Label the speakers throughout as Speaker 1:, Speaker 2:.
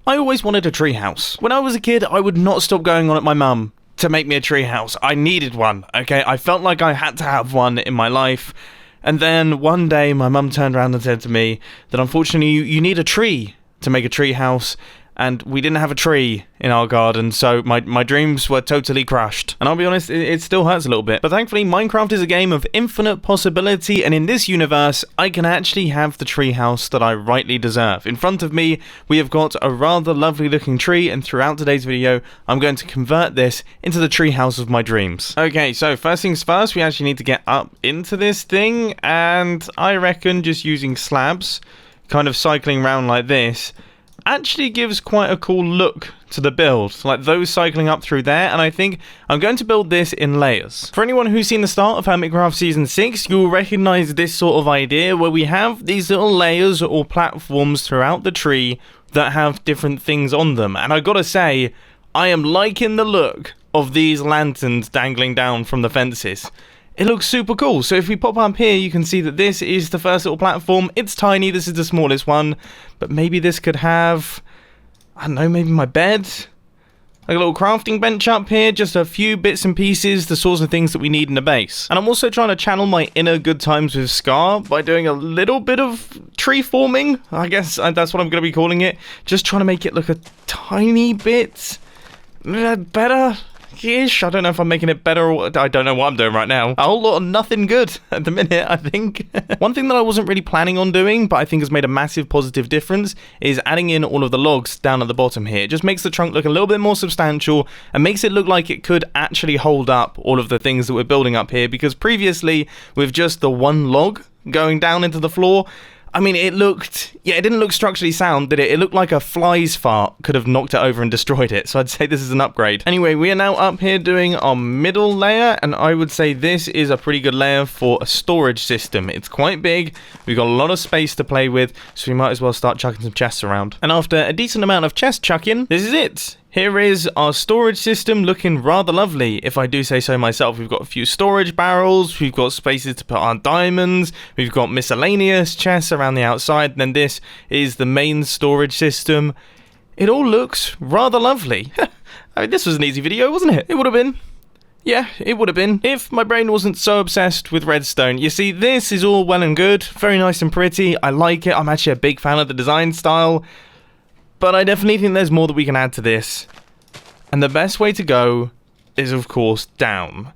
Speaker 1: I always wanted a treehouse. When I was a kid, I would not stop going on at my mum to make me a treehouse. I needed one, okay? I felt like I had to have one in my life. And then one day, my mum turned around and said to me that unfortunately, you need a tree to make a treehouse. And we didn't have a tree in our garden, so my dreams were totally crushed. And I'll be honest, it still hurts a little bit. But thankfully, Minecraft is a game of infinite possibility, and in this universe, I can actually have the treehouse that I rightly deserve. In front of me, we have got a rather lovely looking tree, and throughout today's video, I'm going to convert this into the treehouse of my dreams. Okay, so first things first, we actually need to get up into this thing, and I reckon just using slabs, kind of cycling around like this, actually gives quite a cool look to the build, like those cycling up through there, and I think I'm going to build this in layers. For anyone who's seen the start of Hermitcraft Season 6, you'll recognise this sort of idea where we have these little layers or platforms throughout the tree that have different things on them, and I gotta say, I am liking the look of these lanterns dangling down from the fences. It looks super cool. So if we pop up here, you can see that this is the first little platform. It's tiny, this is the smallest one, but maybe this could have, I don't know, maybe my bed, like a little crafting bench up here, just a few bits and pieces, the sorts of things that we need in a base. And I'm also trying to channel my inner good times with Scar by doing a little bit of tree forming. I guess that's what I'm going to be calling it. Just trying to make it look a tiny bit better. Ish. I don't know if I'm making it better or I don't know what I'm doing right now. A whole lot of nothing good at the minute, I think. One thing that I wasn't really planning on doing, but I think has made a massive positive difference, is adding in all of the logs down at the bottom here. It just makes the trunk look a little bit more substantial and makes it look like it could actually hold up all of the things that we're building up here, because previously, with just the one log going down into the floor, I mean, it didn't look structurally sound, did it? It looked like a fly's fart could have knocked it over and destroyed it, so I'd say this is an upgrade. Anyway, we are now up here doing our middle layer, and I would say this is a pretty good layer for a storage system. It's quite big, we've got a lot of space to play with, so we might as well start chucking some chests around. And after a decent amount of chest chucking, this is it. Here is our storage system looking rather lovely, if I do say so myself. We've got a few storage barrels, we've got spaces to put our diamonds, we've got miscellaneous chests around the outside, and then this is the main storage system. It all looks rather lovely. I mean, this was an easy video, wasn't it? It would have been. Yeah, it would have been, if my brain wasn't so obsessed with redstone. You see, this is all well and good, very nice and pretty, I like it, I'm actually a big fan of the design style. But I definitely think there's more that we can add to this. And the best way to go is, of course, down.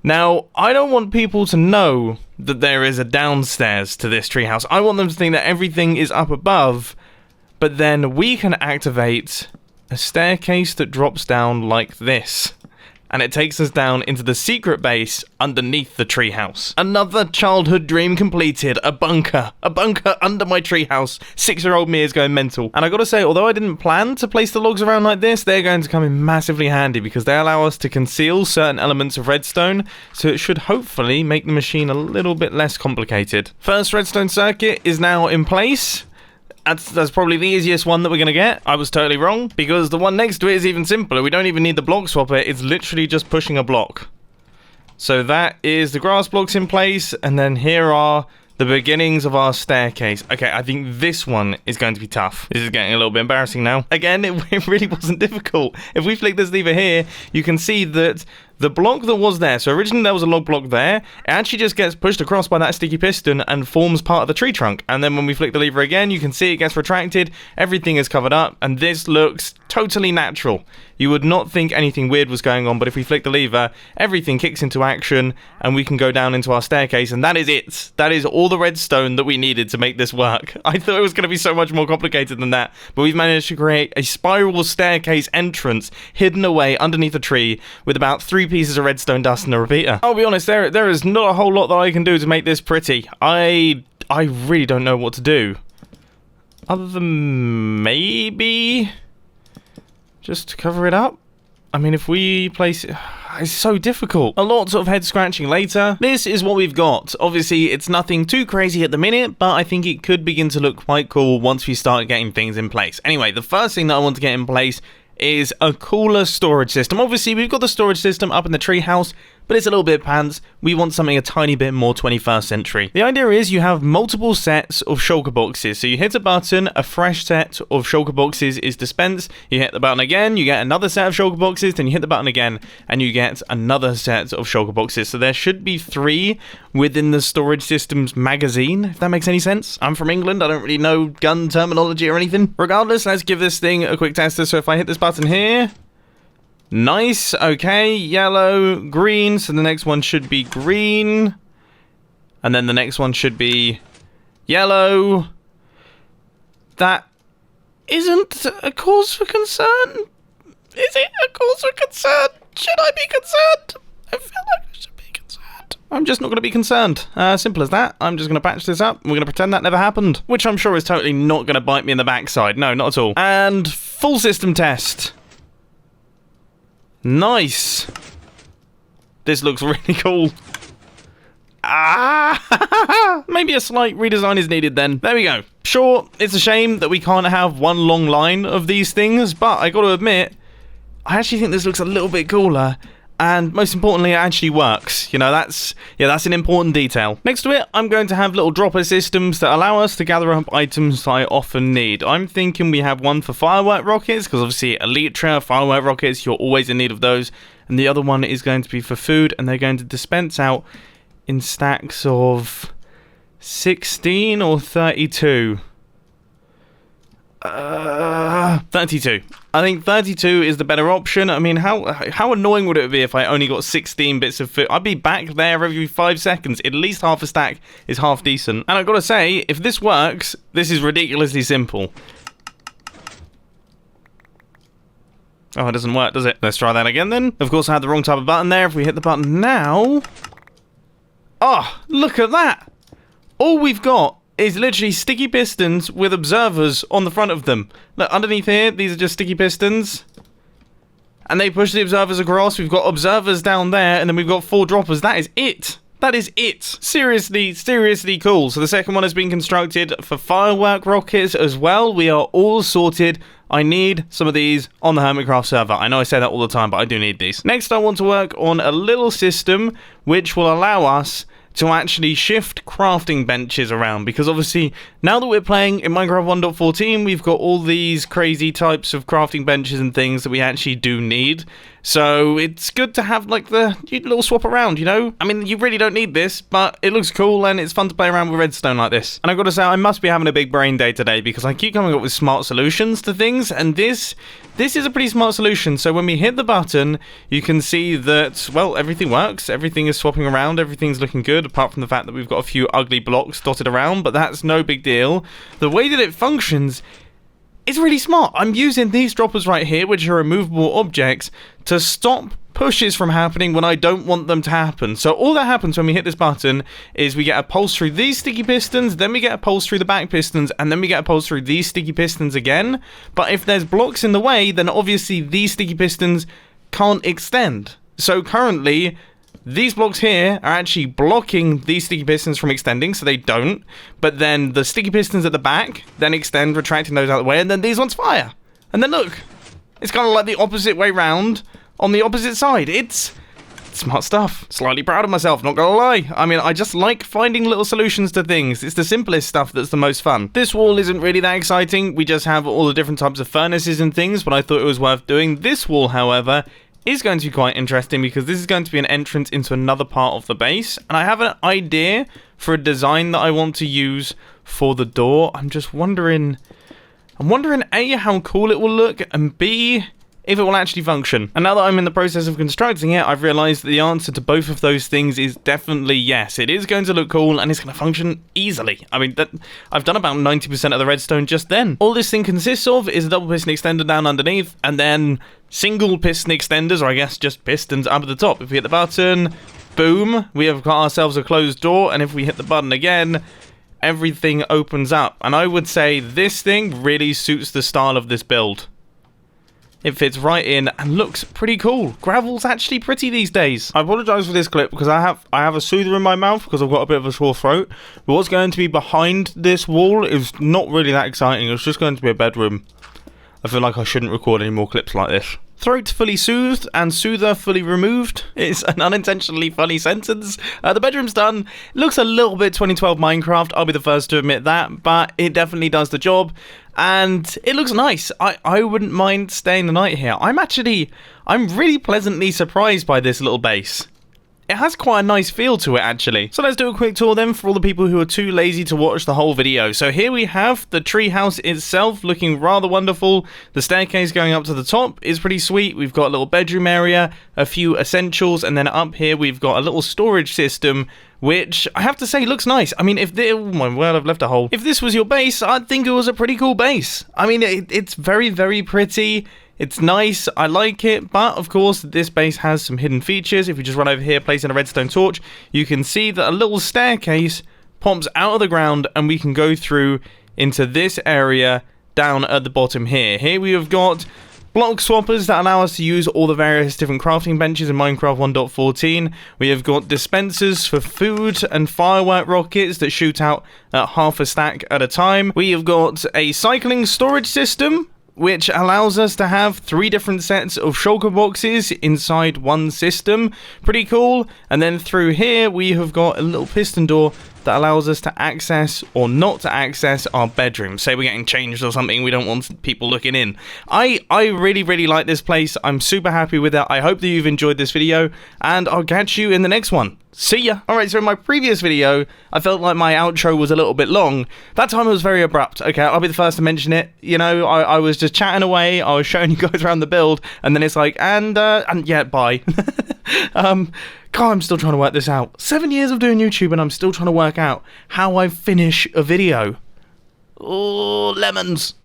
Speaker 1: Now, I don't want people to know that there is a downstairs to this treehouse. I want them to think that everything is up above, but then we can activate a staircase that drops down like this. And it takes us down into the secret base underneath the treehouse. Another childhood dream completed, a bunker under my treehouse. 6-year-old me is going mental. And I gotta say, although I didn't plan to place the logs around like this, they're going to come in massively handy because they allow us to conceal certain elements of redstone, so it should hopefully make the machine a little bit less complicated. First redstone circuit is now in place. That's probably the easiest one that we're going to get. I was totally wrong, because the one next to it is even simpler. We don't even need the block swapper, it's literally just pushing a block. So that is the grass blocks in place, and then here are the beginnings of our staircase. Okay, I think this one is going to be tough. This is getting a little bit embarrassing now. Again, it really wasn't difficult. If we flick this lever here, you can see that the block that was there, so originally there was a log block there, it actually just gets pushed across by that sticky piston and forms part of the tree trunk. And then when we flick the lever again, you can see it gets retracted, everything is covered up, and this looks totally natural. You would not think anything weird was going on, but if we flick the lever, everything kicks into action, and we can go down into our staircase, and that is it. That is all the redstone that we needed to make this work. I thought it was going to be so much more complicated than that, but we've managed to create a spiral staircase entrance hidden away underneath a tree with about 3 pieces of redstone dust and a repeater. I'll be honest, there is not a whole lot that I can do to make this pretty. I really don't know what to do. Other than maybe just cover it up. I mean, if we place it, it's so difficult. A lot of head scratching later. This is what we've got. Obviously, it's nothing too crazy at the minute, but I think it could begin to look quite cool once we start getting things in place. Anyway, the first thing that I want to get in place is a cooler storage system. Obviously, we've got the storage system up in the treehouse, but it's a little bit pants. We want something a tiny bit more 21st century. The idea is you have multiple sets of shulker boxes. So you hit a button, a fresh set of shulker boxes is dispensed. You hit the button again, you get another set of shulker boxes, then you hit the button again, and you get another set of shulker boxes. So there should be 3 within the storage system's magazine, if that makes any sense. I'm from England, I don't really know gun terminology or anything. Regardless, let's give this thing a quick tester. So if I hit this button here, nice, okay, yellow, green, so the next one should be green, and then the next one should be yellow. That isn't a cause for concern. Is it a cause for concern? Should I be concerned? I feel like I should be concerned. I'm just not going to be concerned. Simple as that. I'm just going to patch this up. We're going to pretend that never happened, which I'm sure is totally not going to bite me in the backside. No, not at all. And full system test. Nice. This looks really cool. Maybe a slight redesign is needed then. There we go. Sure, it's a shame that we can't have one long line of these things, but I got to admit, I actually think this looks a little bit cooler. And most importantly, it actually works. You know, that's an important detail. Next to it, I'm going to have little dropper systems that allow us to gather up items I often need. I'm thinking we have one for firework rockets, because obviously Elytra, firework rockets, you're always in need of those. And the other one is going to be for food, and they're going to dispense out in stacks of 16 or 32. 32. I think 32 is the better option. I mean, how annoying would it be if I only got 16 bits of food? I'd be back there every 5 seconds. At least half a stack is half decent. And I've got to say, if this works, this is ridiculously simple. Oh, it doesn't work, does it? Let's try that again then. Of course, I had the wrong type of button there. If we hit the button now... Oh, look at that! All we've got is literally sticky pistons with observers on the front of them. Look, underneath here, these are just sticky pistons. And they push the observers across. We've got observers down there, and then we've got 4 droppers. That is it. That is it. Seriously, seriously cool. So the second one has been constructed for firework rockets as well. We are all sorted. I need some of these on the Hermitcraft server. I know I say that all the time, but I do need these. Next, I want to work on a little system which will allow us to actually shift crafting benches around, because obviously now that we're playing in Minecraft 1.14, we've got all these crazy types of crafting benches and things that we actually do need. So it's good to have like the little swap around, you know? I mean, you really don't need this, but it looks cool and it's fun to play around with redstone like this. And I've got to say, I must be having a big brain day today, because I keep coming up with smart solutions to things, and this is a pretty smart solution. So when we hit the button, you can see that, well, everything works. Everything is swapping around. Everything's looking good, apart from the fact that we've got a few ugly blocks dotted around, but that's no big deal. The way that it functions is really smart. I'm using these droppers right here, which are removable objects, to stop pushes from happening when I don't want them to happen. So all that happens when we hit this button is we get a pulse through these sticky pistons, then we get a pulse through the back pistons, and then we get a pulse through these sticky pistons again. But if there's blocks in the way, then obviously these sticky pistons can't extend. So currently, these blocks here are actually blocking these sticky pistons from extending, so they don't. But then the sticky pistons at the back then extend, retracting those out of the way, and then these ones fire. And then look, it's kind of like the opposite way round on the opposite side. It's smart stuff. Slightly proud of myself, not gonna lie. I mean, I just like finding little solutions to things. It's the simplest stuff that's the most fun. This wall isn't really that exciting. We just have all the different types of furnaces and things, but I thought it was worth doing. This wall, however, is going to be quite interesting, because this is going to be an entrance into another part of the base, and I have an idea for a design that I want to use for the door. I'm wondering A, how cool it will look, and B, if it will actually function. And now that I'm in the process of constructing it, I've realized that the answer to both of those things is definitely yes. It is going to look cool, and it's going to function easily. I mean, I've done about 90% of the redstone just then. All this thing consists of is a double piston extender down underneath, and then single piston extenders, or I guess just pistons up at the top. If we hit the button, boom, we have got ourselves a closed door, and if we hit the button again, everything opens up. And I would say this thing really suits the style of this build. It fits right in and looks pretty cool. Gravel's actually pretty these days. I apologise for this clip because I have a soother in my mouth because I've got a bit of a sore throat. But what's going to be behind this wall is not really that exciting. It's just going to be a bedroom. I feel like I shouldn't record any more clips like this. Throat fully soothed and soother fully removed. It's an unintentionally funny sentence. The bedroom's done. It looks a little bit 2012 Minecraft, I'll be the first to admit that, but it definitely does the job. And it looks nice. I wouldn't mind staying the night here. I'm really pleasantly surprised by this little base. It has quite a nice feel to it, actually. So let's do a quick tour then for all the people who are too lazy to watch the whole video. So here we have the treehouse itself looking rather wonderful. The staircase going up to the top is pretty sweet. We've got a little bedroom area, a few essentials, and then up here we've got a little storage system, which I have to say looks nice. I mean, oh my word, I've left a hole. If this was your base, I'd think it was a pretty cool base. I mean, it's very, very pretty. It's nice, I like it, but of course this base has some hidden features. If you just run over here, place in a redstone torch, you can see that a little staircase pops out of the ground and we can go through into this area down at the bottom here. Here we have got block swappers that allow us to use all the various different crafting benches in Minecraft 1.14. We have got dispensers for food and firework rockets that shoot out at half a stack at a time. We have got a cycling storage system, which allows us to have 3 different sets of shulker boxes inside one system. Pretty cool. And then through here, we have got a little piston door that allows us to access or not to access our bedroom. Say we're getting changed or something, we don't want people looking in. I really, really like this place. I'm super happy with it. I hope that you've enjoyed this video, and I'll catch you in the next one. See ya! Alright, so in my previous video, I felt like my outro was a little bit long. That time it was very abrupt. Okay, I'll be the first to mention it. You know, I was just chatting away, I was showing you guys around the build, and then it's like, and yeah, bye. God, I'm still trying to work this out. 7 years of doing YouTube and I'm still trying to work out how I finish a video. Oh, lemons.